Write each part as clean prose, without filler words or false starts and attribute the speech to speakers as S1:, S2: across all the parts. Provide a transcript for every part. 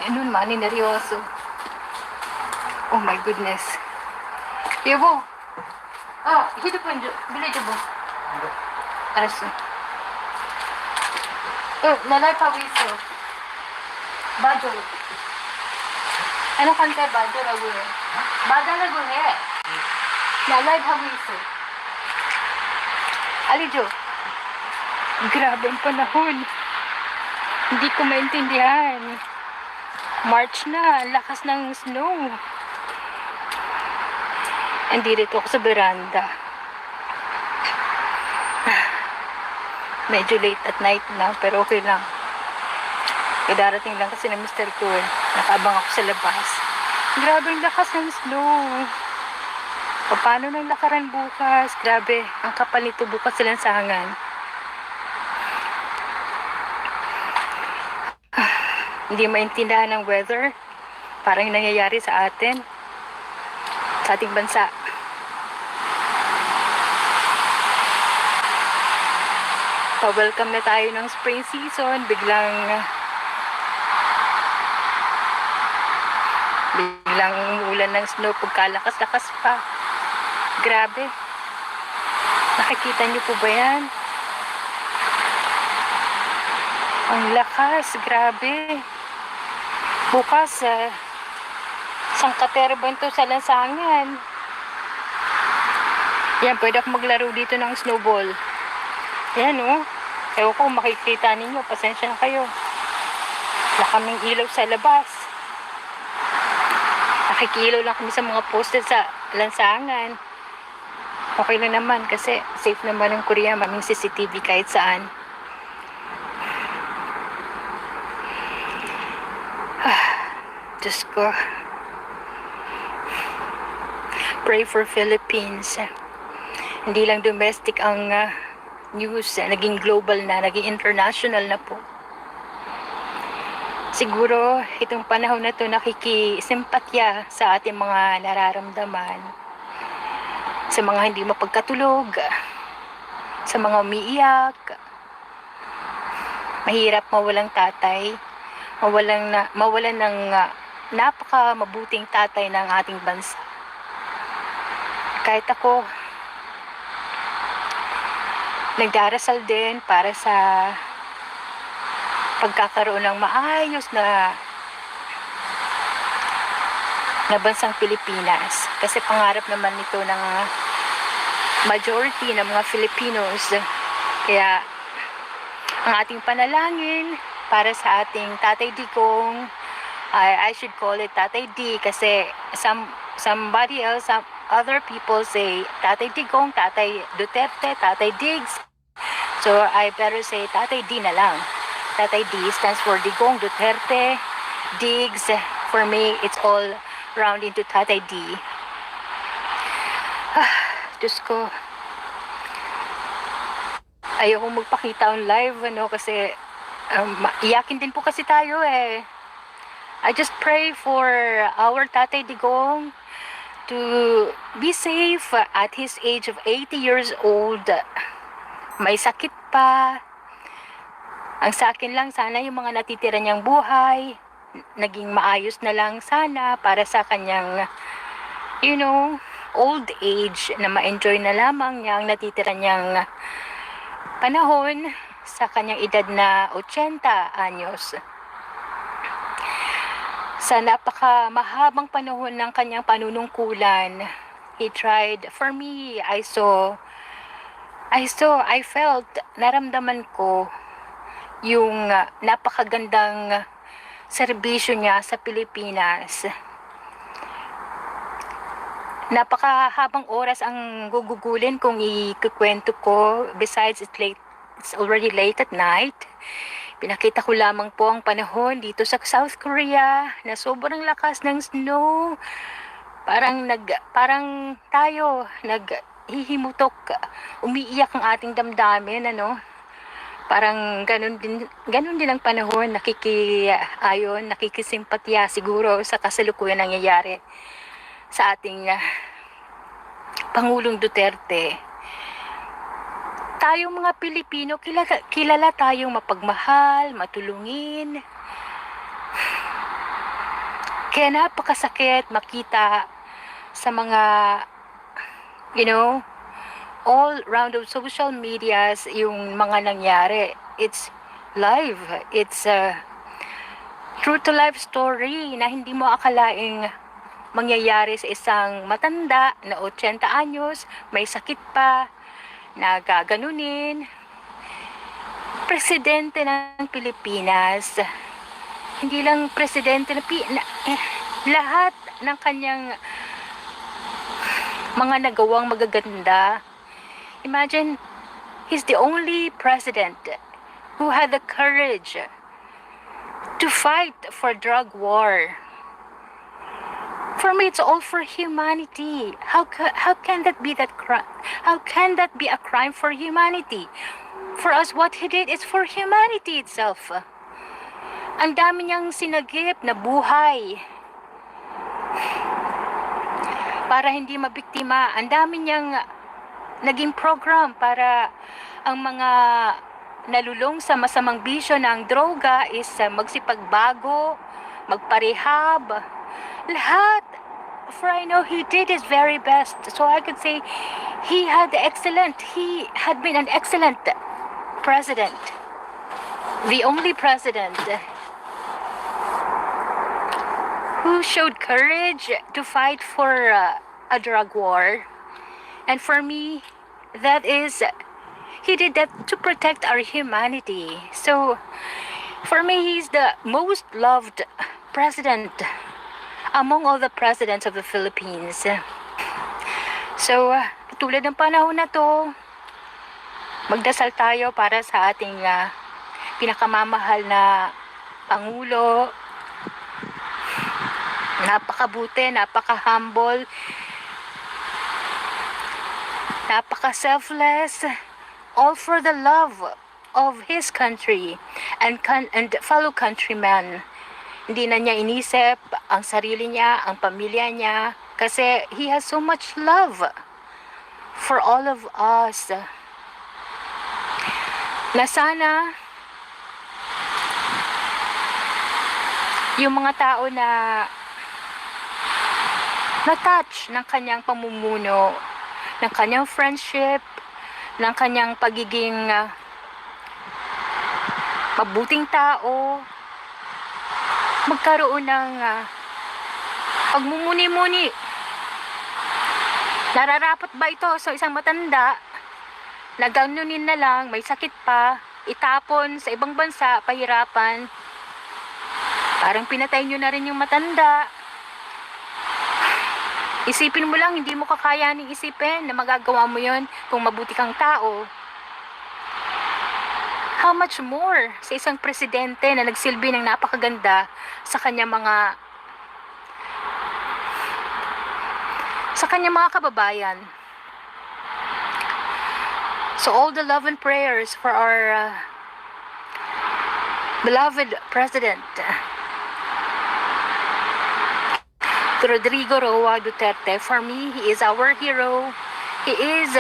S1: Ano naman, neryoso. Oh my goodness. Yabo. Ah, hito po yung bilay mo. Aso. Nalay pawiso. Bajo. Ano kante bajo lagu eh? Bajo lagu eh. Nalay pawiso. Alijo. Grabe ang panahon. Hindi ko maintindihan. March na, lakas ng snow. Andito ako sa veranda. Medyo late at night na, pero okay lang. Darating lang kasi ng mister ko eh. Nakaabang ako sa labas. Grabe ang lakas ng snow. O paano nang lakaran bukas? Grabe, ang kapal nito bukas sa lansangan. Hindi maintindihan ng weather. Parang yung nangyayari sa atin. Sa ating bansa. Pa-welcome na tayo ng spring season. Biglang umuulan ng snow pagkalakas-lakas pa. Grabe. Nakikita niyo po ba yan? Ang lakas. Grabe. Bukas, sangkaterban to sa lansangan. Yan, pwede ako maglaro dito ng snowball. Yan oh. Ewan ko makikita ninyo. Pasensya na kayo. Wala kaming ilaw sa labas. Nakikilaw lang kami sa mga poste sa lansangan. Okay lang naman kasi safe naman ang Korea. Maming CCTV kahit saan. Diyos ko. Pray for Philippines. Hindi lang domestic ang news, naging global na, naging international na po. Siguro, itong panahon na to nakikisimpatya sa ating mga nararamdaman. Sa mga hindi mapagkatulog, sa mga umiiyak. Mahirap mawalang tatay, mawalan ng napaka mabuting tatay ng ating bansa. Kahit ako, nagdarasal din para sa pagkakaroon ng maayos na bansang Pilipinas. Kasi pangarap naman ito ng majority ng mga Filipinos. Kaya ang ating panalangin para sa ating Tatay Digong, I should call it Tatay D kasi somebody else, some other people say Tatay Digong, Tatay Duterte, Tatay Diggs. So I better say Tatay D na lang. Tatay D stands for Digong, Duterte, Diggs. For me, it's all round into Tatay D. Diyos ko. Ayoko magpakita on live, kasi iyakin din po kasi tayo eh. I just pray for our Tatay Digong to be safe at his age of 80 years old. May sakit pa. Ang sa akin lang, sana yung mga natitira niyang buhay, naging maayos na lang sana para sa kanyang, old age, na ma-enjoy na lamang niya ang natitira niyang panahon sa kanyang edad na 80 anyos. Sa napaka mahabang panahon ng kanyang panunungkulan, he tried. For me, I felt, naramdaman ko yung napakagandang serbisyo niya sa Pilipinas. Napakahabang oras ang gugugulin kung ikukwento ko. Besides, it's already late at night. Pinakita ko lamang po ang panahon dito sa South Korea na sobrang lakas ng snow. Parang tayo naghihimutok, umiiyak ang ating damdamin, Parang ganun din ang panahon, nakikisimpatya siguro sa kasalukuyan nangyayari sa ating Pangulong Duterte. Tayong mga Pilipino, kilala tayong mapagmahal, matulungin. Kaya napakasakit makita sa mga, you know, all round of social medias yung mga nangyari. It's live. It's a true to life story na hindi mo akalaing mangyayari sa isang matanda na 80 anyos, may sakit pa, na gaganunin. Presidente ng Pilipinas. Hindi lang presidente lahat ng kanyang mga nagawang magaganda. Imagine, he's the only president who had the courage to fight for drug war. For me, it's all for humanity. How can that be that crime? How can that be a crime for humanity? For us, what he did is for humanity itself. Ang dami niyang sinagip na buhay para hindi mabiktima. Ang dami niyang naging program para ang mga nalulong sa masamang bisyo ng droga is magsipagbago, magparehab. Lahat. For I know he did his very best. So I could say he had been an excellent president. The only president who showed courage to fight for a drug war. And for me, that is, he did that to protect our humanity. So for me, he's the most loved president among all the presidents of the Philippines. So, tulad ng panahon na to, magdasal tayo para sa ating pinakamamahal na Pangulo. Napakabuti, napaka-humble, napaka-selfless, all for the love of his country and fellow countrymen. Hindi na niya inisip ang sarili niya, ang pamilya niya, kasi he has so much love for all of us. Na sana yung mga tao na na-touch ng kanyang pamumuno, ng kanyang friendship, ng kanyang pagiging mabuting tao, magkaroon ng pagmumuni-muni. Nararapat ba ito sa isang matanda na ganunin na lang, may sakit pa, itapon sa ibang bansa, pahirapan? Parang pinatay nyo na rin yung matanda. Isipin mo lang, hindi mo kakayaning isipin na magagawa mo yon kung mabuti kang tao. How much more sa isang presidente na nagsilbi ng napakaganda sa kanyang mga kababayan. So all the love and prayers for our beloved President Rodrigo Roa Duterte. For me, he is our hero. He is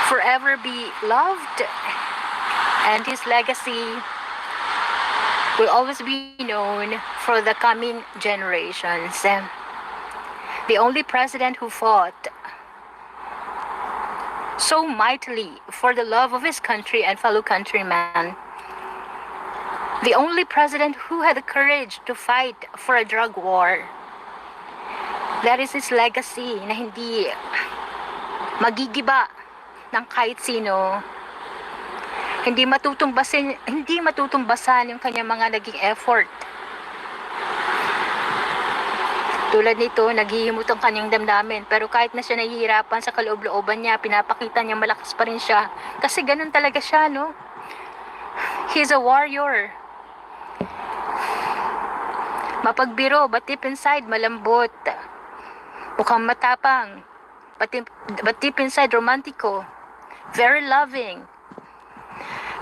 S1: forever be loved, and his legacy will always be known for the coming generations. The only president who fought so mightily for the love of his country and fellow countrymen. The only president who had the courage to fight for a drug war. That is his legacy na hindi magigiba ng kahit sino. Hindi matutumbasan yung kanyang mga naging effort. Tulad nito, naghihimot ang kanyang damdamin. Pero kahit na siya nahihirapan sa kaloob-looban niya, pinapakita niya malakas pa rin siya. Kasi ganun talaga siya, no? He's a warrior. Mapagbiro, but deep inside, malambot. Mukhang matapang. But deep inside, romantiko. Very loving.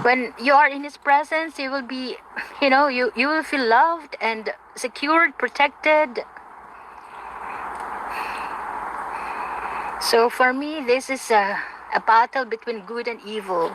S1: When you are in his presence, you will be, you will feel loved and secured, protected. So for me, this is a battle between good and evil.